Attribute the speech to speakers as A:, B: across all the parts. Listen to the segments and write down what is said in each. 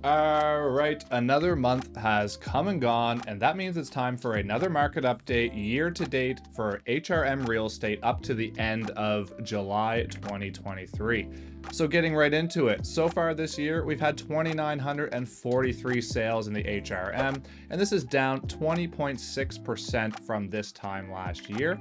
A: All right, another month has come and gone, and that means it's time for another market update year to date for HRM real estate up to the end of July 2023. So getting right into it, so far this year, we've had 2,943 sales in the HRM, and this is down 20.6% from this time last year.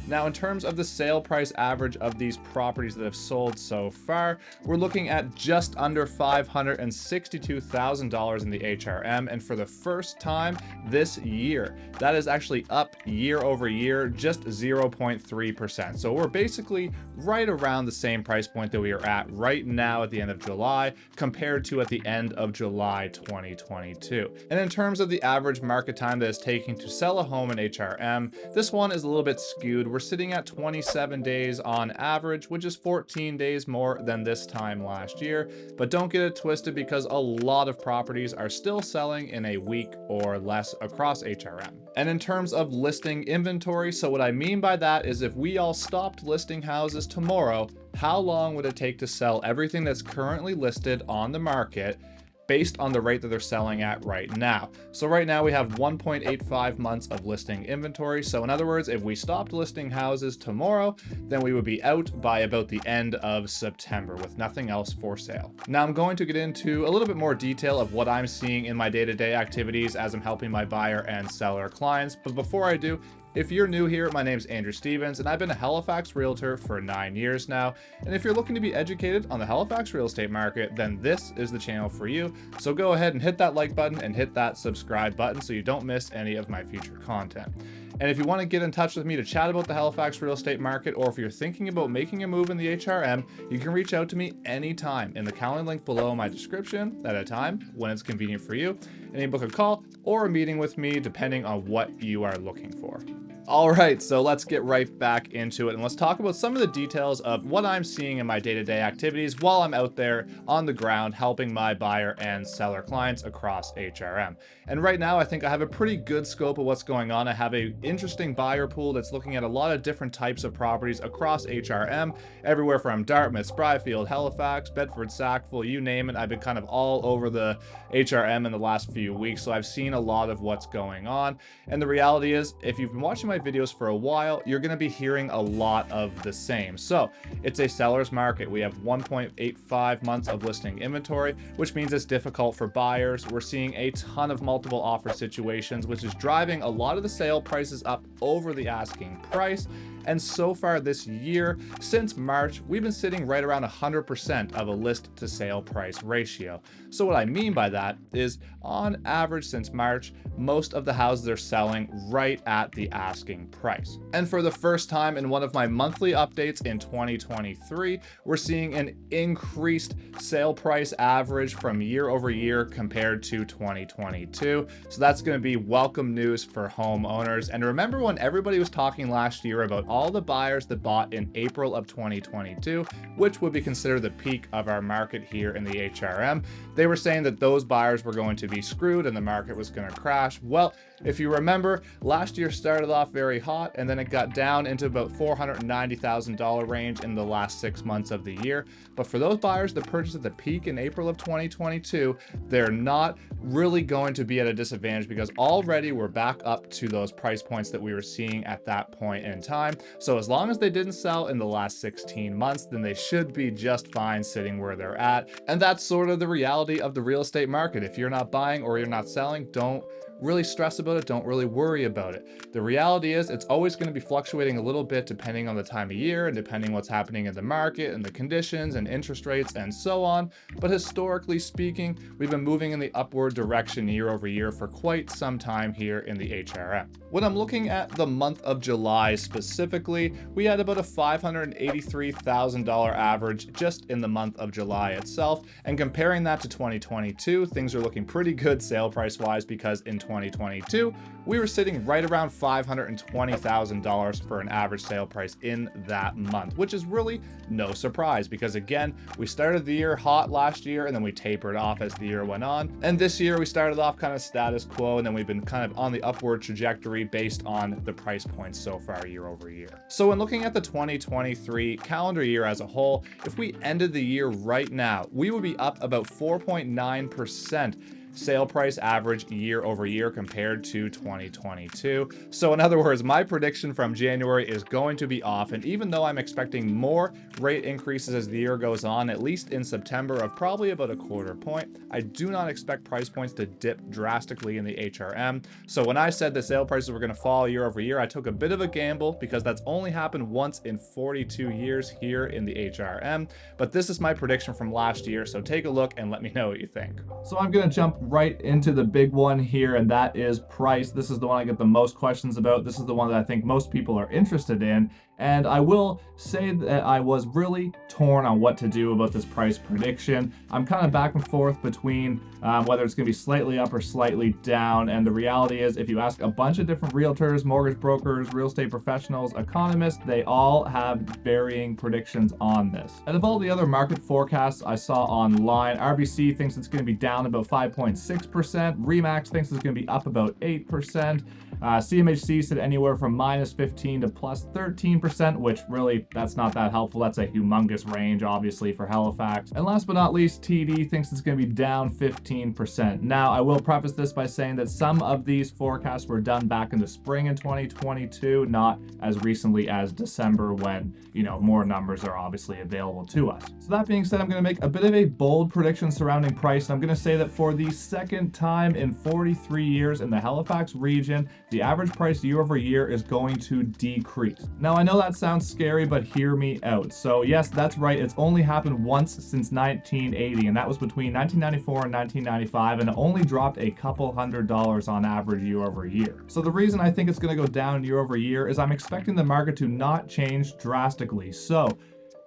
A: Now, in terms of the sale price average of these properties that have sold so far, we're looking at just under $562,000 in the HRM, and for the first time this year, that is actually up year over year, just 0.3%. So we're basically right around the same price point that we are at right now at the end of July compared to at the end of July 2022. And in terms of the average market time that it's taking to sell a home in HRM, this one is a little bit skewed. We're sitting at 27 days on average, which is 14 days more than this time last year. But don't get it twisted, because a lot of properties are still selling in a week or less across HRM. And in terms of listing inventory, so what I mean by that is if we all stopped listing houses tomorrow, how long would it take to sell everything that's currently listed on the market based on the rate that they're selling at right now? So right now we have 1.85 months of listing inventory. So in other words, if we stopped listing houses tomorrow, then we would be out by about the end of September with nothing else for sale. Now I'm going to get into a little bit more detail of what I'm seeing in my day-to-day activities as I'm helping my buyer and seller clients. But before I do, if you're new here, my name is Andrew Stevens, and I've been a Halifax realtor for 9 years now. And if you're looking to be educated on the Halifax real estate market, then this is the channel for you. So go ahead and hit that like button and hit that subscribe button so you don't miss any of my future content. And if you want to get in touch with me to chat about the Halifax real estate market, or if you're thinking about making a move in the HRM, you can reach out to me anytime in the calendar link below my description at a time when it's convenient for you, and you book a call or a meeting with me depending on what you are looking for. All right, so let's get right back into it, and let's talk about some of the details of what I'm seeing in my day-to-day activities while I'm out there on the ground helping my buyer and seller clients across HRM. And right now, I think I have a pretty good scope of what's going on. I have an interesting buyer pool that's looking at a lot of different types of properties across HRM, everywhere from Dartmouth, Spryfield, Halifax, Bedford, Sackville, you name it. I've been kind of all over the HRM in the last few weeks, so I've seen a lot of what's going on. And the reality is, if you've been watching my videos for a while, you're going to be hearing a lot of the same. So it's a seller's market. We have 1.85 months of listing inventory, which means it's difficult for buyers. We're seeing a ton of multiple offer situations, which is driving a lot of the sale prices up over the asking price. And so far this year, since March, we've been sitting right around 100% of a list to sale price ratio. So what I mean by that is, on average since March, most of the houses are selling right at the asking price. And for the first time in one of my monthly updates in 2023, we're seeing an increased sale price average from year over year compared to 2022. So that's going to be welcome news for homeowners. And remember when everybody was talking last year about all the buyers that bought in April of 2022, which would be considered the peak of our market here in the HRM, they were saying that those buyers were going to be screwed and the market was going to crash. Well, if you remember, last year started off very hot, and then it got down into about $490,000 range in the last 6 months of the year. But for those buyers that purchased at the peak in April of 2022, they're not really going to be at a disadvantage, because already we're back up to those price points that we were seeing at that point in time. So as long as they didn't sell in the last 16 months, then they should be just fine sitting where they're at. And that's sort of the reality of the real estate market. If you're not buying or you're not selling, don't really stress about it. Don't really worry about it. The reality is it's always going to be fluctuating a little bit depending on the time of year and depending what's happening in the market and the conditions and interest rates and so on. But historically speaking, we've been moving in the upward direction year over year for quite some time here in the HRM. When I'm looking at the month of July specifically, we had about a $583,000 average just in the month of July itself. And comparing that to 2022, things are looking pretty good sale price wise, because in 2022, we were sitting right around $520,000 for an average sale price in that month, which is really no surprise because, again, we started the year hot last year and then we tapered off as the year went on. And this year we started off kind of status quo, and then we've been kind of on the upward trajectory based on the price points so far year over year. So when looking at the 2023 calendar year as a whole, if we ended the year right now, we would be up about 4.9% sale price average year over year compared to 2022. So in other words, my prediction from January is going to be off, and even though I'm expecting more rate increases as the year goes on, at least in September of probably about a quarter point, I do not expect price points to dip drastically in the HRM. So when I said the sale prices were going to fall year over year, I took a bit of a gamble because that's only happened once in 42 years here in the HRM, but this is my prediction from last year, so take a look and let me know what you think. So I'm going to jump right into the big one here, and that is price. This is the one I get the most questions about. This is the one that I think most people are interested in. And I will say that I was really torn on what to do about this price prediction. I'm kind of back and forth between whether it's going to be slightly up or slightly down. And the reality is, if you ask a bunch of different realtors, mortgage brokers, real estate professionals, economists, they all have varying predictions on this. And of all the other market forecasts I saw online, RBC thinks it's going to be down about 5.6%. RE/MAX thinks it's going to be up about 8%. CMHC said anywhere from -15 to +13%, which really, that's not that helpful. That's a humongous range, obviously, for Halifax. And last but not least, TD thinks it's going to be down 15%. Now, I will preface this by saying that some of these forecasts were done back in the spring in 2022, not as recently as December when, you know, more numbers are obviously available to us. So that being said, I'm going to make a bit of a bold prediction surrounding price. And I'm going to say that for the second time in 43 years in the Halifax region, the average price year over year is going to decrease. Now, I know that sounds scary, but hear me out. So yes, that's right. It's only happened once since 1980, and that was between 1994 and 1995, and it only dropped a couple $100 on average year over year. So the reason I think it's going to go down year over year is I'm expecting the market to not change drastically. So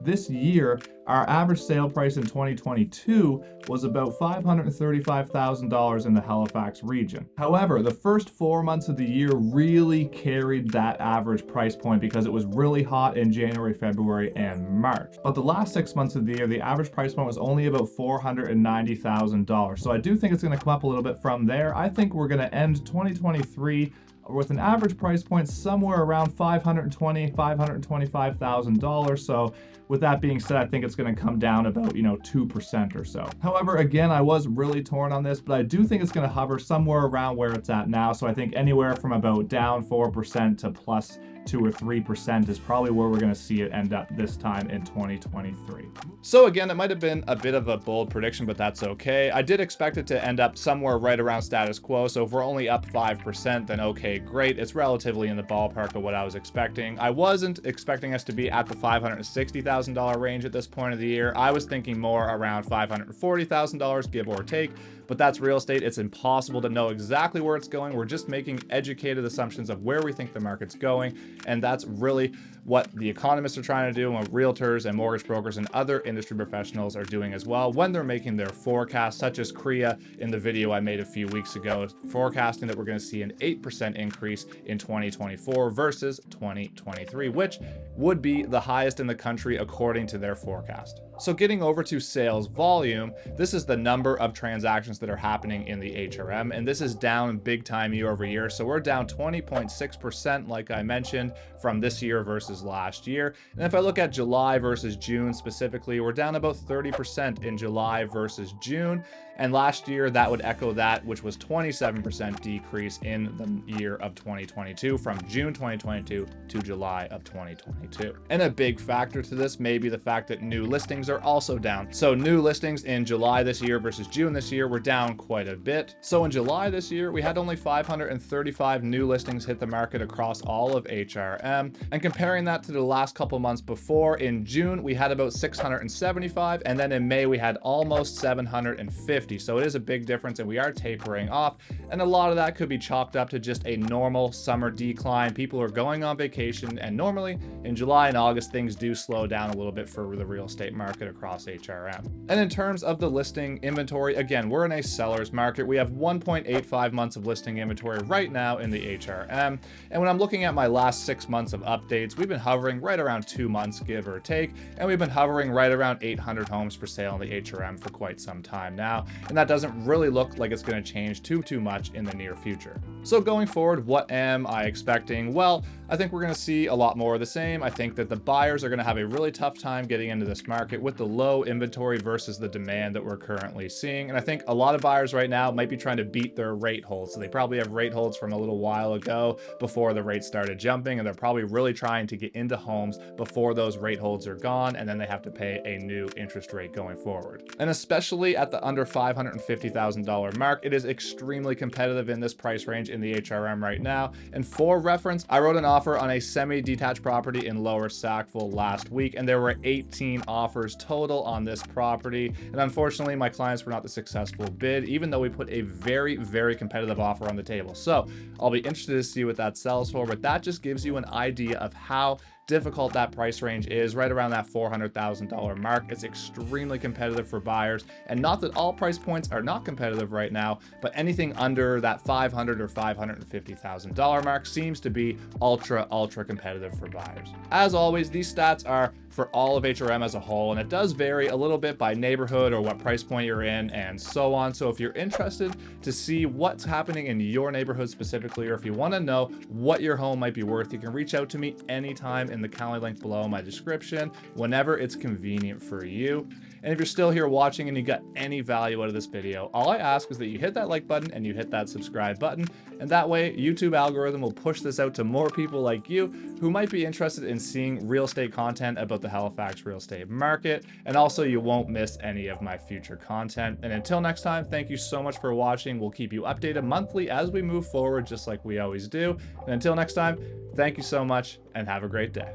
A: this year, our average sale price in 2022 was about $535,000 in the Halifax region. However, the first 4 months of the year really carried that average price point because it was really hot in January, February, and March. But the last 6 months of the year, the average price point was only about $490,000. So I do think it's going to come up a little bit from there. I think we're going to end 2023 with an average price point somewhere around $520,000, $525,000. So with that being said, I think it's going to come down about, 2% or so. However, again, I was really torn on this, but I do think it's going to hover somewhere around where it's at now. So I think anywhere from about down 4% to plus 2 or 3% is probably where we're going to see it end up this time in 2023. So again, it might have been a bit of a bold prediction, but that's okay. I did expect it to end up somewhere right around status quo. So if we're only up 5%, then okay, great. It's relatively in the ballpark of what I was expecting. I wasn't expecting us to be at the $560,000 range at this point of the year. I was thinking more around $540,000, give or take. But that's real estate. It's impossible to know exactly where it's going. We're just making educated assumptions of where we think the market's going. And that's really what the economists are trying to do, and what realtors and mortgage brokers and other industry professionals are doing as well when they're making their forecasts, such as CREA in the video I made a few weeks ago, forecasting that we're going to see an 8% increase in 2024 versus 2023, which would be the highest in the country according to their forecast. So getting over to sales volume, this is the number of transactions that are happening in the HRM, and this is down big time year over year. So we're down 20.6%, like I mentioned, from this year versus last year. And if I look at July versus June specifically, we're down about 30% in July versus June. And last year, that would echo that, which was 27% decrease in the year of 2022, from June 2022 to July of 2022. And a big factor to this may be the fact that new listings are also down. So new listings in July this year versus June this year were down quite a bit. So in July this year, we had only 535 new listings hit the market across all of HRM. And comparing that to the last couple months before, in June, we had about 675, and then in May, we had almost 750. 150. So it is a big difference, and we are tapering off. And a lot of that could be chalked up to just a normal summer decline. People are going on vacation, and normally in July and August, things do slow down a little bit for the real estate market across HRM. And in terms of the listing inventory, again, we're in a seller's market. We have 1.85 months of listing inventory right now in the HRM. And when I'm looking at my last 6 months of updates, we've been hovering right around 2 months, give or take. And we've been hovering right around 800 homes for sale in the HRM for quite some time now. And that doesn't really look like it's going to change too much in the near future. So going forward, what am I expecting? Well, I think we're going to see a lot more of the same. I think that the buyers are going to have a really tough time getting into this market with the low inventory versus the demand that we're currently seeing. And I think a lot of buyers right now might be trying to beat their rate holds. So they probably have rate holds from a little while ago before the rates started jumping, and they're probably really trying to get into homes before those rate holds are gone, and then they have to pay a new interest rate going forward. And especially at the under $550,000 mark, it is extremely competitive in this price range in the HRM right now. And for reference, I wrote an offer on a semi-detached property in Lower Sackville last week, and there were 18 offers total on this property. And unfortunately, my clients were not the successful bid, even though we put a very, very competitive offer on the table. So I'll be interested to see what that sells for, but that just gives you an idea of how difficult that price range is, right around that $400,000 mark. It's extremely competitive for buyers, and not that all price points are not competitive right now, but anything under that $500,000 or $550,000 mark seems to be ultra competitive for buyers. As always, these stats are for all of HRM as a whole, and it does vary a little bit by neighborhood or what price point you're in and so on. So if you're interested to see what's happening in your neighborhood specifically, or if you want to know what your home might be worth, you can reach out to me anytime in the Calendar link below in my description, whenever it's convenient for you. And if you're still here watching and you got any value out of this video, all I ask is that you hit that like button and you hit that subscribe button. And that way, YouTube algorithm will push this out to more people like you who might be interested in seeing real estate content about the Halifax real estate market. And also, you won't miss any of my future content. And until next time, thank you so much for watching. We'll keep you updated monthly as we move forward, just like we always do. And until next time, thank you so much and have a great day.